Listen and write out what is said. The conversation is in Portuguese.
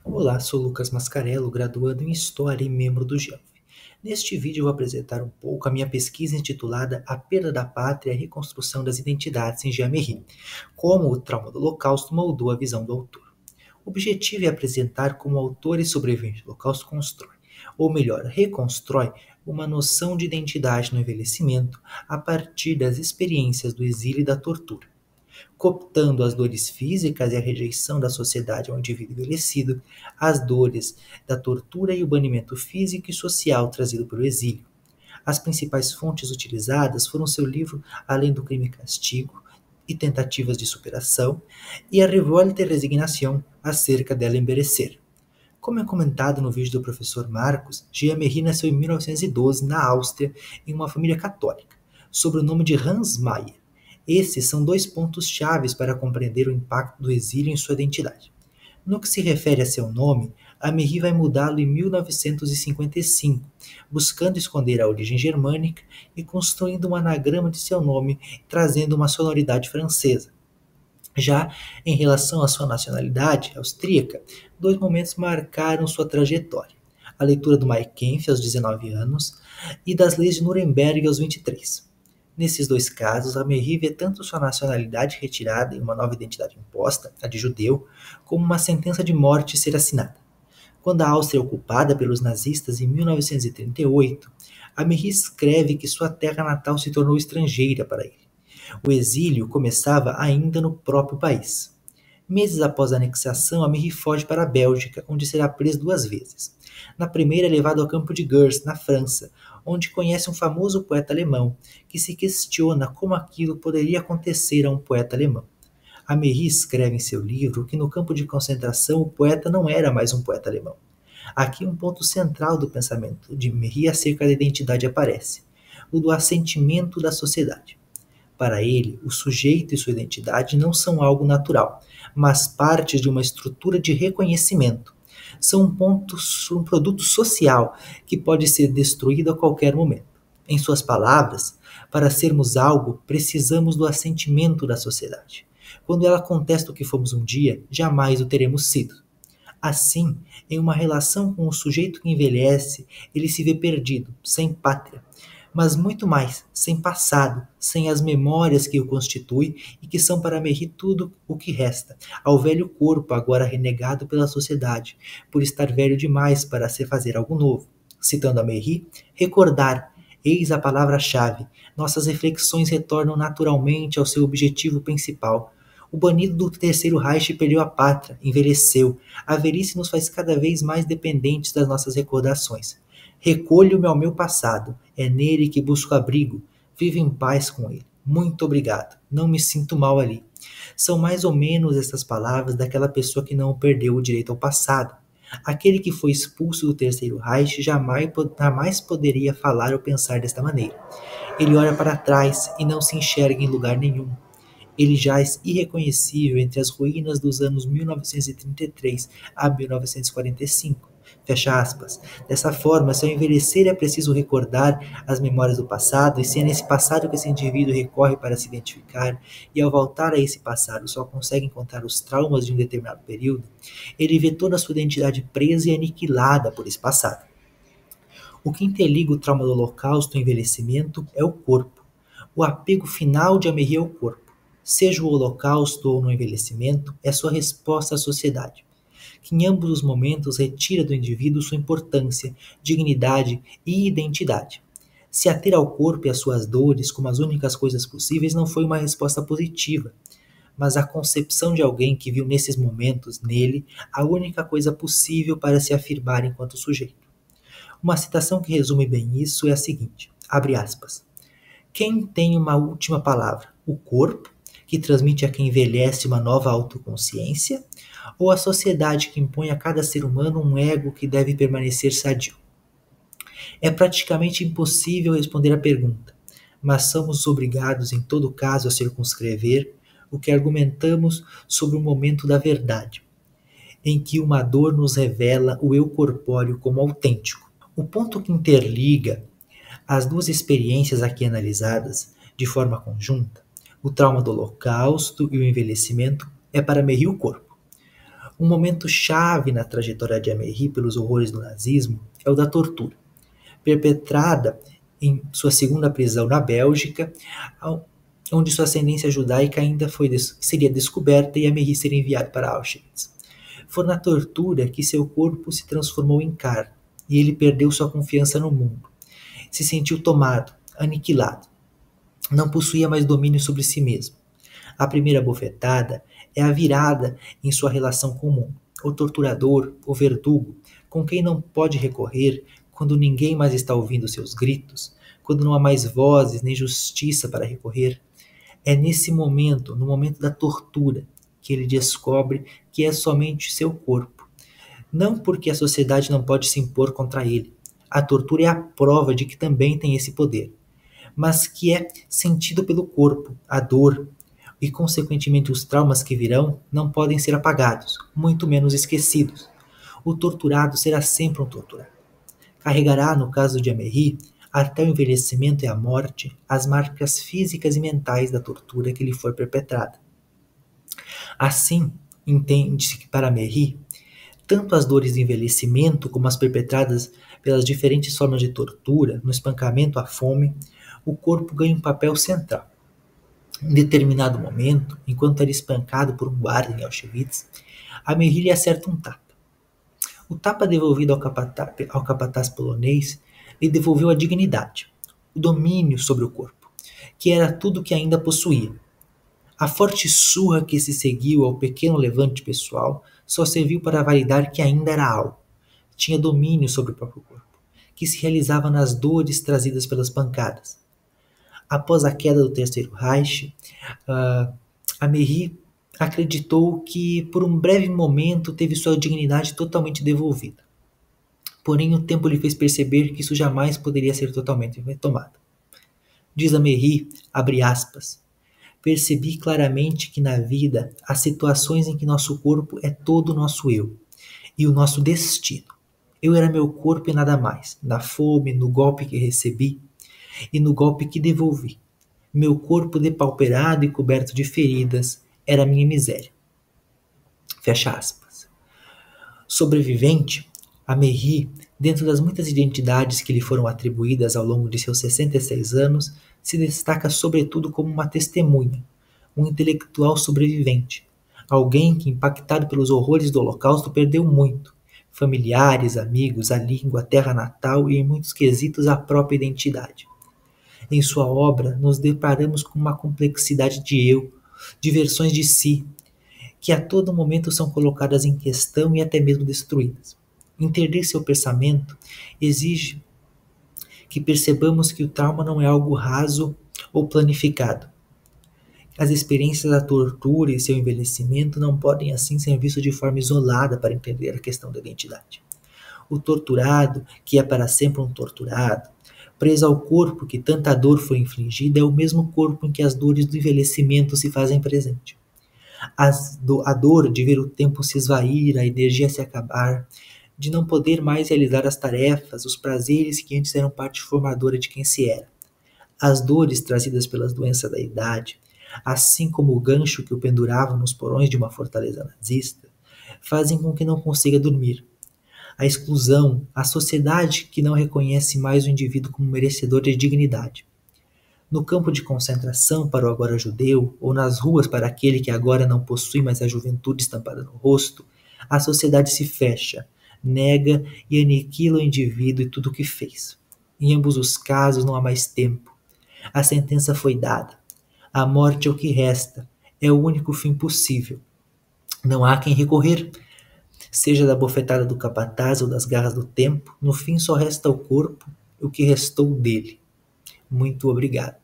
Olá, sou Lucas Mascarello, graduando em História e membro do GELF. Neste vídeo eu vou apresentar um pouco a minha pesquisa intitulada A Perda da Pátria e a Reconstrução das Identidades em Jean-Méry, como o trauma do Holocausto moldou a visão do autor. O objetivo é apresentar como o autor e sobrevivente do Holocausto constrói, ou melhor, reconstrói, uma noção de identidade no envelhecimento a partir das experiências do exílio e da tortura, cooptando as dores físicas e a rejeição da sociedade ao indivíduo envelhecido, as dores da tortura e o banimento físico e social trazido pelo exílio. As principais fontes utilizadas foram seu livro Além do Crime e Castigo e Tentativas de Superação e a Revolte e Resignação acerca dela envelhecer. Como é comentado no vídeo do professor Marcos, Jean-Méry nasceu em 1912 na Áustria em uma família católica, sob o nome de Hans Mayer. Esses são dois pontos chaves para compreender o impacto do exílio em sua identidade. No que se refere a seu nome, Méry vai mudá-lo em 1955, buscando esconder a origem germânica e construindo um anagrama de seu nome, trazendo uma sonoridade francesa. Já em relação à sua nacionalidade austríaca, dois momentos marcaram sua trajetória: a leitura do Mein Kampf aos 19 anos e das leis de Nuremberg aos 23. Nesses dois casos, Méry vê tanto sua nacionalidade retirada e uma nova identidade imposta, a de judeu, como uma sentença de morte ser assinada. Quando a Áustria é ocupada pelos nazistas em 1938, Méry escreve que sua terra natal se tornou estrangeira para ele. O exílio começava ainda no próprio país. Meses após a anexação, Méry foge para a Bélgica, onde será preso duas vezes. Na primeira é levado ao campo de Gurs, na França, onde conhece um famoso poeta alemão, que se questiona como aquilo poderia acontecer a um poeta alemão. Méry escreve em seu livro que no campo de concentração o poeta não era mais um poeta alemão. Aqui um ponto central do pensamento de Méry acerca da identidade aparece, o do assentimento da sociedade. Para ele, o sujeito e sua identidade não são algo natural, mas partes de uma estrutura de reconhecimento. São um produto social que pode ser destruído a qualquer momento. Em suas palavras, para sermos algo, precisamos do assentimento da sociedade. Quando ela contesta o que fomos um dia, jamais o teremos sido. Assim, em uma relação com o sujeito que envelhece, ele se vê perdido, sem pátria, mas muito mais, sem passado, sem as memórias que o constituem e que são para Méry tudo o que resta, ao velho corpo agora renegado pela sociedade, por estar velho demais para se fazer algo novo. Citando Méry, recordar, eis a palavra-chave, nossas reflexões retornam naturalmente ao seu objetivo principal. O banido do Terceiro Reich perdeu a pátria, envelheceu. A velhice nos faz cada vez mais dependentes das nossas recordações. Recolho-me ao meu passado, é nele que busco abrigo. Vivo em paz com ele. Muito obrigado, não me sinto mal ali. São mais ou menos essas palavras daquela pessoa que não perdeu o direito ao passado. Aquele que foi expulso do Terceiro Reich jamais poderia falar ou pensar desta maneira. Ele olha para trás e não se enxerga em lugar nenhum. Ele jaz irreconhecível entre as ruínas dos anos 1933 a 1945. Fecha aspas. Dessa forma, se ao envelhecer é preciso recordar as memórias do passado, e se é nesse passado que esse indivíduo recorre para se identificar, e ao voltar a esse passado só consegue encontrar os traumas de um determinado período, ele vê toda a sua identidade presa e aniquilada por esse passado. O que interliga o trauma do Holocausto e o envelhecimento é o corpo. O apego final de Méry ao corpo, seja o Holocausto ou no envelhecimento, é sua resposta à sociedade, que em ambos os momentos retira do indivíduo sua importância, dignidade e identidade. Se ater ao corpo e às suas dores como as únicas coisas possíveis não foi uma resposta positiva, mas a concepção de alguém que viu nesses momentos, nele, a única coisa possível para se afirmar enquanto sujeito. Uma citação que resume bem isso é a seguinte, abre aspas, quem tem uma última palavra? O corpo, que transmite a quem envelhece uma nova autoconsciência, ou a sociedade que impõe a cada ser humano um ego que deve permanecer sadio? É praticamente impossível responder à pergunta, mas somos obrigados em todo caso a circunscrever o que argumentamos sobre o momento da verdade, em que uma dor nos revela o eu corpóreo como autêntico. O ponto que interliga as duas experiências aqui analisadas de forma conjunta, o trauma do Holocausto e o envelhecimento, é para Méry o corpo. Um momento chave na trajetória de Améry pelos horrores do nazismo é o da tortura, perpetrada em sua segunda prisão na Bélgica, onde sua ascendência judaica ainda seria descoberta e Améry seria enviado para Auschwitz. Foi na tortura que seu corpo se transformou em carne e ele perdeu sua confiança no mundo. Se sentiu tomado, aniquilado. Não possuía mais domínio sobre si mesmo. A primeira bofetada é a virada em sua relação com o mundo. O torturador, o verdugo, com quem não pode recorrer quando ninguém mais está ouvindo seus gritos, quando não há mais vozes nem justiça para recorrer. É nesse momento, no momento da tortura, que ele descobre que é somente seu corpo. Não porque a sociedade não pode se impor contra ele. A tortura é a prova de que também tem esse poder, mas que é sentido pelo corpo, a dor, e consequentemente os traumas que virão não podem ser apagados, muito menos esquecidos. O torturado será sempre um torturado. Carregará, no caso de Améry, até o envelhecimento e a morte, as marcas físicas e mentais da tortura que lhe foi perpetrada. Assim, entende-se que para Améry, tanto as dores de envelhecimento como as perpetradas pelas diferentes formas de tortura, no espancamento à fome, o corpo ganha um papel central. Em determinado momento, enquanto era espancado por um guarda em Auschwitz, Améry lhe acerta um tapa. O tapa devolvido ao capataz polonês lhe devolveu a dignidade, o domínio sobre o corpo, que era tudo que ainda possuía. A forte surra que se seguiu ao pequeno levante pessoal só serviu para validar que ainda era algo. Tinha domínio sobre o próprio corpo, que se realizava nas dores trazidas pelas pancadas. Após a queda do Terceiro Reich, Améry acreditou que por um breve momento teve sua dignidade totalmente devolvida. Porém, o tempo lhe fez perceber que isso jamais poderia ser totalmente retomado. Diz Améry, abre aspas, percebi claramente que na vida há situações em que nosso corpo é todo o nosso eu e o nosso destino. Eu era meu corpo e nada mais, na fome, no golpe que recebi e no golpe que devolvi. Meu corpo depauperado e coberto de feridas era minha miséria. Fecha aspas. Sobrevivente, Améry, dentro das muitas identidades que lhe foram atribuídas ao longo de seus 66 anos, se destaca sobretudo como uma testemunha, um intelectual sobrevivente, alguém que, impactado pelos horrores do Holocausto, perdeu muito, familiares, amigos, a língua, a terra natal e, em muitos quesitos, a própria identidade. Em sua obra, nos deparamos com uma complexidade de eu, de versões de si, que a todo momento são colocadas em questão e até mesmo destruídas. Entender seu pensamento exige que percebamos que o trauma não é algo raso ou planificado. As experiências da tortura e seu envelhecimento não podem assim ser vistos de forma isolada para entender a questão da identidade. O torturado, que é para sempre um torturado, preso ao corpo que tanta dor foi infligida, é o mesmo corpo em que as dores do envelhecimento se fazem presente. A dor de ver o tempo se esvair, a energia se acabar, de não poder mais realizar as tarefas, os prazeres que antes eram parte formadora de quem se era. As dores trazidas pelas doenças da idade, assim como o gancho que o pendurava nos porões de uma fortaleza nazista, fazem com que não consiga dormir. A exclusão, a sociedade que não reconhece mais o indivíduo como merecedor de dignidade. No campo de concentração para o agora judeu, ou nas ruas para aquele que agora não possui mais a juventude estampada no rosto, a sociedade se fecha, nega e aniquila o indivíduo e tudo o que fez. Em ambos os casos não há mais tempo. A sentença foi dada. A morte é o que resta. É o único fim possível. Não há quem recorrer. Seja da bofetada do capataz ou das garras do tempo, no fim só resta o corpo e o que restou dele. Muito obrigado.